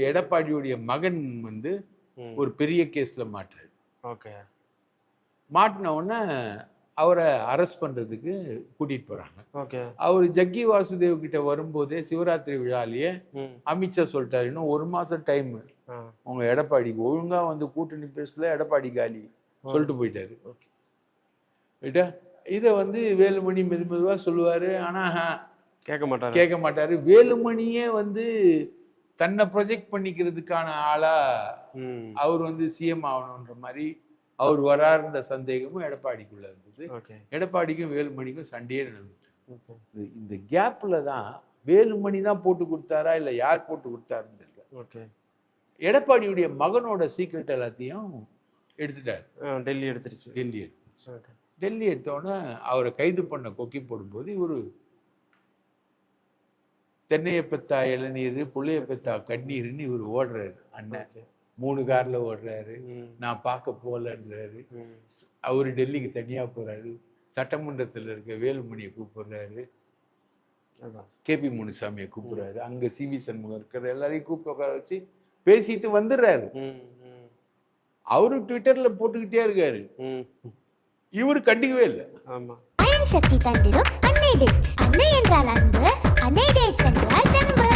எடப்பாடியுடைய மகன் வந்து ஒரு பெரிய கேஸ்ல மாட்டுறாரு. ஓகே. மாட்டின உடனே அவரை அரெஸ்ட் பண்றதுக்கு கூட்டிட்டு போறாங்க. ஓகே. அவர் ஜக்கி வாசுதேவ் கிட்ட வரும்போதே சிவராத்திரி விழாலேயே அமித்ஷா சொல்லிட்டாரு, இன்னும் 1 மாசம் டைம் உங்க எடப்பாடிக்கு ஒழுங்கா வந்து கூட்டணி பேசல, எடப்பாடி காலி சொல்லிட்டு போயிட்டாரு. இதை வந்து வேலுமணி மெதுவா சொல்லுவாரு, ஆனா கேட்க மாட்டாரு. வேலுமணியே வந்து தன்னை ப்ரொஜெக்ட் பண்ணிக்கிறதுக்கான ஆளா அவர் வந்து சிஎம் ஆகணுன்ற மாதிரி அவர் வராருன்ற சந்தேகமும் எடப்பாடிக்குள்ள இருந்தது. எடப்பாடிக்கும் வேலுமணிக்கும் சண்டையே நடந்துச்சு. இந்த கேப்ல தான் வேலுமணி தான் போட்டு கொடுத்தாரா இல்ல யார் போட்டு கொடுத்தாருன்னு தெரியல. எடப்பாடியுடைய மகனோட சீக்ரெட் எல்லாத்தையும் எடுத்துட்டாரு. டெல்லி எடுத்துருச்சு. டெல்லி எடுத்தோடனே அவரை கைது பண்ண கொக்கி போடும்போது இவரு தென்னையை பெத்தா இளநீர், புள்ளைய பெத்தா கண்ணீர்னு இவர் ஓடுறாரு. அண்ணன் 3 கார்ல ஓடுறாரு, நான் பார்க்க போகலன்றாரு. அவரு டெல்லிக்கு தனியா போறாரு. சட்டமன்றத்தில் இருக்க வேலுமணியை கூப்பிடுறாரு, கேபி முனுசாமியை கூப்பிடுறாரு, அங்க சிவி சண்முகம் இருக்கிற எல்லாரையும் கூப்பிட்டு உட்கார வச்சு பேசிட்டு வந்துடுறாரு. அவரு ட்விட்டர்ல போட்டுக்கிட்டே இருக்காரு, இவரு கண்டிக்கவே இல்லை. சக்தி தந்திரும் அன்னை டேட்ஸ். அன்னை என்றால் அன்பு, அன்னை டேட்ஸ் என்றால் தெம்பு.